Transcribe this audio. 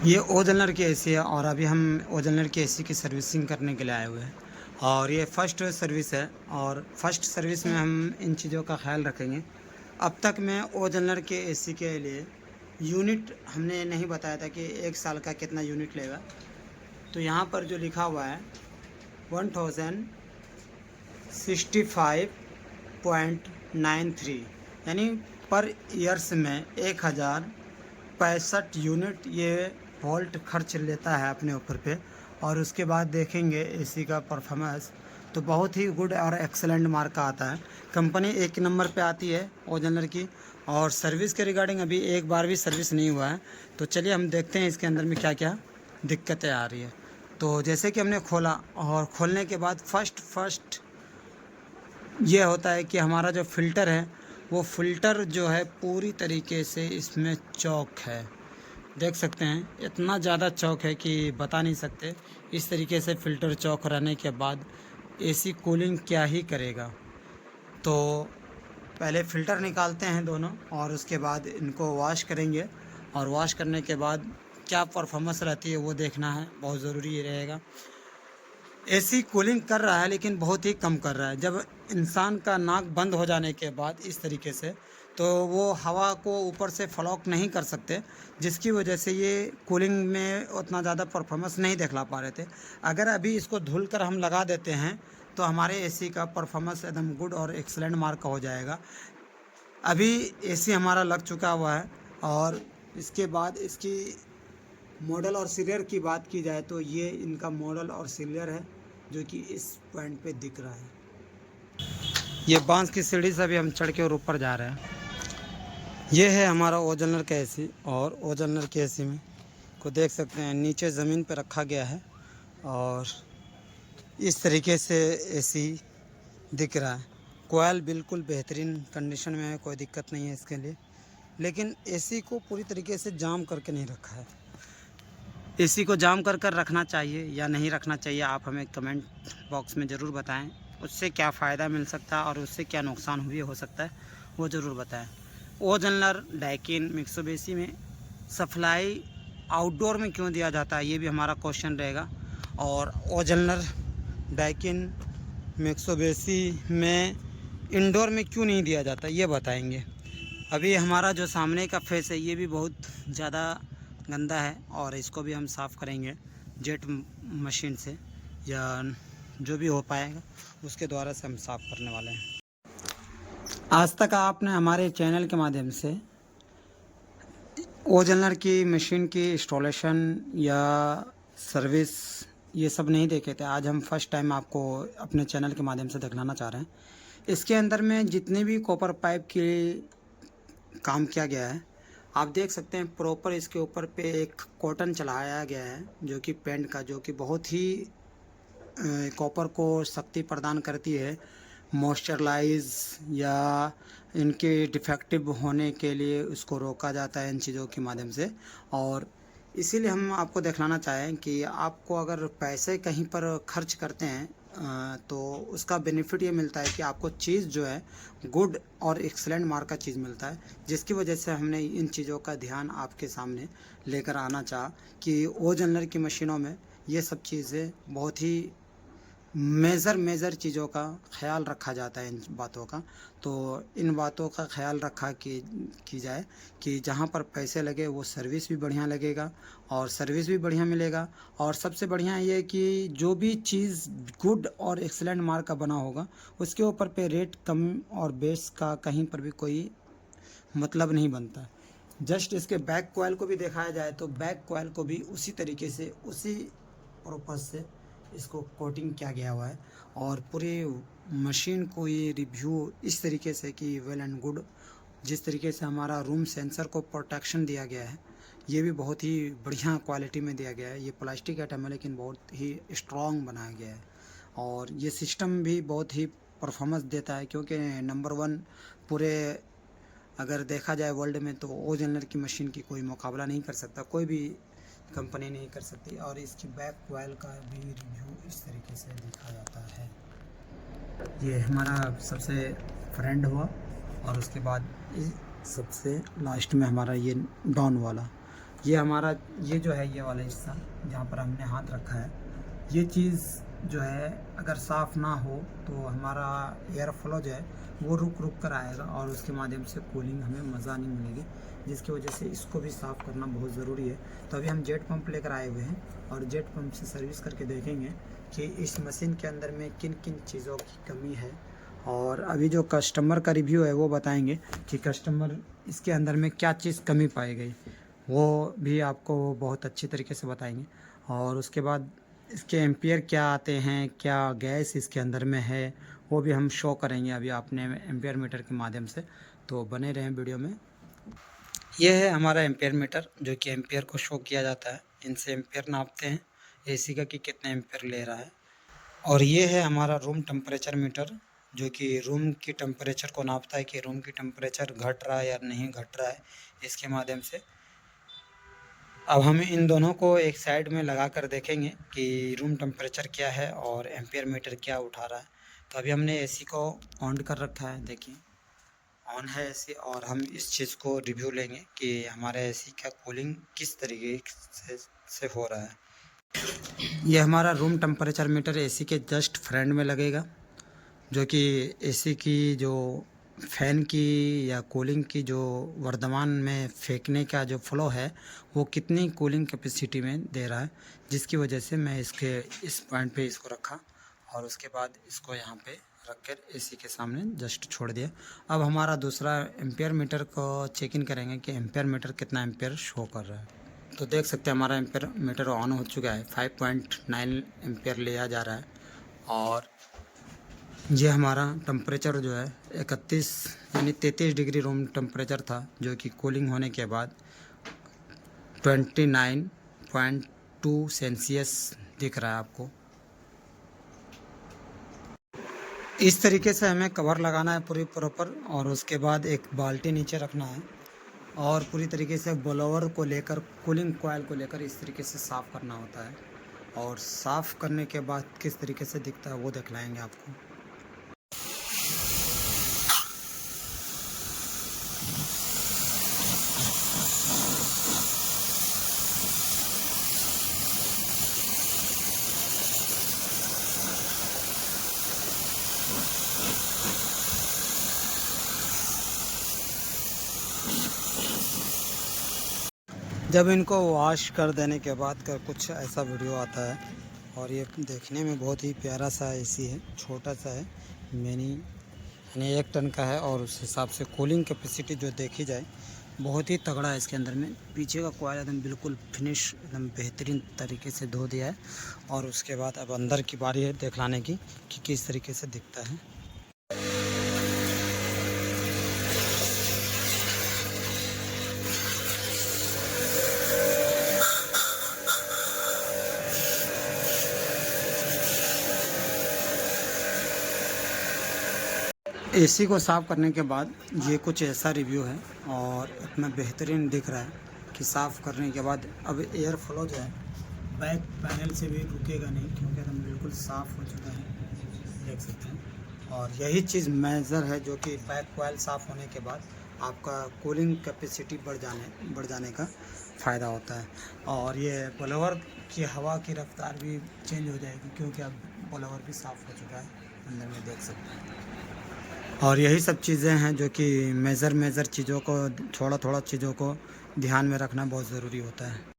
ये ओजलर की एसी है और अभी हम ओजलर की एसी की सर्विसिंग करने के लिए आए हुए हैं और ये फ़र्स्ट सर्विस है और फर्स्ट सर्विस में हम इन चीज़ों का ख्याल रखेंगे। अब तक मैं ओजलर के एसी के लिए यूनिट हमने नहीं बताया था कि 1 साल का कितना यूनिट लेगा। तो यहाँ पर जो लिखा हुआ है 1065.93 यानी पर ईयर्स में 1065 यूनिट ये वोल्ट खर्च लेता है अपने ऊपर पे। और उसके बाद देखेंगे एसी का परफॉर्मेंस तो बहुत ही गुड और एक्सेलेंट मार्क का आता है। कंपनी एक नंबर पे आती है ओजलर की। और सर्विस के रिगार्डिंग अभी एक बार भी सर्विस नहीं हुआ है। तो चलिए हम देखते हैं इसके अंदर में क्या क्या दिक्कतें आ रही है। तो जैसे कि हमने खोला और खोलने के बाद फर्स्ट ये होता है कि हमारा जो फ़िल्टर है वो फ़िल्टर जो है पूरी तरीके से इसमें चॉक है। देख सकते हैं इतना ज़्यादा चौक है कि बता नहीं सकते। इस तरीके से फ़िल्टर चौक रहने के बाद एसी कूलिंग क्या ही करेगा। तो पहले फ़िल्टर निकालते हैं दोनों और उसके बाद इनको वॉश करेंगे और वॉश करने के बाद क्या परफॉर्मेंस रहती है वो देखना है, बहुत ज़रूरी रहेगा। एसी कूलिंग कर रहा है लेकिन बहुत ही कम कर रहा है। जब इंसान का नाक बंद हो जाने के बाद इस तरीके से तो वो हवा को ऊपर से फ्लॉक नहीं कर सकते, जिसकी वजह से ये कूलिंग में उतना ज़्यादा परफॉर्मेंस नहीं दिखला पा रहे थे। अगर अभी इसको धुल कर हम लगा देते हैं तो हमारे एसी का परफॉर्मेंस एकदम गुड और एक्सलेंट मार्क का हो जाएगा। अभी एसी हमारा लग चुका हुआ है और इसके बाद इसकी मॉडल और सीरियर की बात की जाए तो ये इनका मॉडल और सीरियर है जो कि इस पॉइंट पे दिख रहा है। ये बांस की सीढ़ी से अभी हम चढ़ के और ऊपर जा रहे हैं। ये है हमारा ओजलर का एसी और ओजलर के एसी में को देख सकते हैं नीचे ज़मीन पे रखा गया है और इस तरीके से एसी दिख रहा है। कोयल बिल्कुल बेहतरीन कंडीशन में है, कोई दिक्कत नहीं है इसके लिए। लेकिन एसी को पूरी तरीके से जाम करके नहीं रखा है। एसी को जाम कर रखना चाहिए या नहीं रखना चाहिए, आप हमें कमेंट बॉक्स में ज़रूर बताएं। उससे क्या फ़ायदा मिल सकता है और उससे क्या नुकसान भी हो सकता है वो ज़रूर बताएं। ओजलर डाइकिन मित्सुबिशी में सप्लाई आउटडोर में क्यों दिया जाता है ये भी हमारा क्वेश्चन रहेगा। और ओजलर डाइकिन मित्सुबिशी में इंडोर में क्यों नहीं दिया जाता ये बताएंगे। अभी हमारा जो सामने का फेस है ये भी बहुत ज़्यादा गंदा है और इसको भी हम साफ़ करेंगे जेट मशीन से या जो भी हो पाएगा उसके द्वारा से हम साफ़ करने वाले हैं। आज तक आपने हमारे चैनल के माध्यम से ओजलर की मशीन की इंस्टॉलेशन या सर्विस ये सब नहीं देखे थे। आज हम फर्स्ट टाइम आपको अपने चैनल के माध्यम से दिखलाना चाह रहे हैं। इसके अंदर में जितने भी कॉपर पाइप की काम किया गया है आप देख सकते हैं। प्रॉपर इसके ऊपर पे एक कॉटन चढ़ाया गया है जो कि पेंट का, जो कि बहुत ही कॉपर को शक्ति प्रदान करती है मॉइस्चराइज या इनके डिफेक्टिव होने के लिए उसको रोका जाता है इन चीज़ों के माध्यम से। और इसीलिए हम आपको दिखलाना चाहें कि आपको अगर पैसे कहीं पर खर्च करते हैं तो उसका बेनिफिट ये मिलता है कि आपको चीज़ जो है गुड और एक्सलेंट मार्क का चीज़ मिलता है, जिसकी वजह से हमने इन चीज़ों का ध्यान आपके सामने लेकर आना चाहा कि ओजलर की मशीनों में ये सब चीज़ें बहुत ही मेजर चीज़ों का ख्याल रखा जाता है इन बातों का। तो इन बातों का ख्याल रखा की जाए कि जहाँ पर पैसे लगे वो सर्विस भी बढ़िया लगेगा और सर्विस भी बढ़िया मिलेगा। और सबसे बढ़िया ये कि जो भी चीज़ गुड और एक्सलेंट मार्क का बना होगा उसके ऊपर पे रेट कम और बेस का कहीं पर भी कोई मतलब नहीं बनता। जस्ट इसके बैक कॉइल को भी दिखाया जाए तो बैक कॉइल को भी उसी तरीके से उसी पर्पज़ से इसको कोटिंग किया गया हुआ है। और पूरी मशीन को ये रिव्यू इस तरीके से कि वेल एंड गुड, जिस तरीके से हमारा रूम सेंसर को प्रोटेक्शन दिया गया है ये भी बहुत ही बढ़िया क्वालिटी में दिया गया है। ये प्लास्टिक आइटम है लेकिन बहुत ही स्ट्रॉन्ग बनाया गया है और ये सिस्टम भी बहुत ही परफॉर्मेंस देता है क्योंकि नंबर 1 पूरे अगर देखा जाए वर्ल्ड में तो ओजलर की मशीन की कोई मुकाबला नहीं कर सकता, कोई भी कंपनी नहीं कर सकती। और इसकी बैक कॉइल का भी रिव्यू इस तरीके से देखा जाता है। ये हमारा सबसे फ्रंट हुआ और उसके बाद सबसे लास्ट में हमारा ये डाउन वाला ये हमारा ये जो है ये वाला हिस्सा जहाँ पर हमने हाथ रखा है, ये चीज़ जो है अगर साफ़ ना हो तो हमारा एयर फ्लो जो है वो रुक रुक कर आएगा और उसके माध्यम से कूलिंग हमें मज़ा नहीं मिलेगी, जिसकी वजह से इसको भी साफ़ करना बहुत ज़रूरी है। तो अभी हम जेट पंप लेकर आए हुए हैं और जेट पंप से सर्विस करके देखेंगे कि इस मशीन के अंदर में किन किन चीज़ों की कमी है। और अभी जो कस्टमर का रिव्यू है वो बताएंगे कि कस्टमर इसके अंदर में क्या चीज़ कमी पाई गई, वो भी आपको बहुत अच्छी तरीके से बताएंगे। और उसके बाद इसके एम्पियर क्या आते हैं, क्या गैस इसके अंदर में है, वो भी हम शो करेंगे अभी आपने एम्पियर मीटर के माध्यम से। तो बने रहें वीडियो में। ये है हमारा एम्पियर मीटर जो कि एम्पियर को शो किया जाता है, इनसे एम्पियर नापते हैं एसी का कि कितने एम्पियर ले रहा है। और ये है हमारा रूम टेम्परेचर मीटर जो कि रूम की टेम्परेचर को नापता है कि रूम की टेम्परेचर घट रहा है या नहीं घट रहा है, इसके माध्यम से। अब हम इन दोनों को एक साइड में लगा कर देखेंगे कि रूम टेम्परेचर क्या है और एम्पियर मीटर क्या उठा रहा है। तो अभी हमने एसी को ऑन कर रखा है, देखिए ऑन है एसी, और हम इस चीज़ को रिव्यू लेंगे कि हमारे एसी का कूलिंग किस तरीके से हो रहा है। ये हमारा रूम टेम्परेचर मीटर एसी के जस्ट फ्रंट में लगेगा, जो कि एसी की जो फ़ैन की या कूलिंग की जो वर्तमान में फेंकने का जो फ़्लो है वो कितनी कूलिंग कैपेसिटी में दे रहा है, जिसकी वजह से मैं इसके इस पॉइंट पे इसको रखा और उसके बाद इसको यहाँ पे रख कर एसी के सामने जस्ट छोड़ दिया। अब हमारा दूसरा एम्पियर मीटर को चेक इन करेंगे कि एम्पियर मीटर कितना एम्पियर शो कर रहा है। तो देख सकते हैं हमारा एम्पियर मीटर ऑन हो चुका है, 5.9 एम्पियर लिया जा रहा है। और ये हमारा टेम्परेचर जो है 31 यानी 33 डिग्री रूम टेम्परेचर था, जो कि कूलिंग होने के बाद 29.2 सेल्सियस दिख रहा है आपको। इस तरीके से हमें कवर लगाना है पूरी प्रॉपर, और उसके बाद एक बाल्टी नीचे रखना है और पूरी तरीके से ब्लोअर को लेकर कूलिंग कॉइल को लेकर इस तरीके से साफ़ करना होता है। और साफ़ करने के बाद किस तरीके से दिखता है वो दिखलाएंगे आपको। जब इनको वॉश कर देने के बाद का कुछ ऐसा वीडियो आता है, और ये देखने में बहुत ही प्यारा सा एसी है, छोटा सा है, मिनी यानी 1 टन का है। और उस हिसाब से कूलिंग कैपेसिटी जो देखी जाए बहुत ही तगड़ा है इसके अंदर में। पीछे का कॉइल एकदम बिल्कुल फिनिश एकदम बेहतरीन तरीके से धो दिया है। और उसके बाद अब अंदर की बारी है दिखलाने की कि किस तरीके से दिखता है। एसी को साफ़ करने के बाद ये कुछ ऐसा रिव्यू है, और इतना बेहतरीन दिख रहा है कि साफ़ करने के बाद अब एयर फ्लो जो है बैक पैनल से भी रुकेगा नहीं, क्योंकि एकदम बिल्कुल साफ़ हो चुका है, देख सकते हैं। और यही चीज़ मेजर है जो कि बैक कॉइल साफ़ होने के बाद आपका कूलिंग कैपेसिटी बढ़ जाने का फ़ायदा होता है। और ये ब्लोअर की हवा की रफ्तार भी चेंज हो जाएगी, क्योंकि अब ब्लोअर भी साफ़ हो चुका है, अंदर में देख सकते हैं। और यही सब चीज़ें हैं जो कि मेजर चीज़ों को थोड़ा चीज़ों को ध्यान में रखना बहुत ज़रूरी होता है।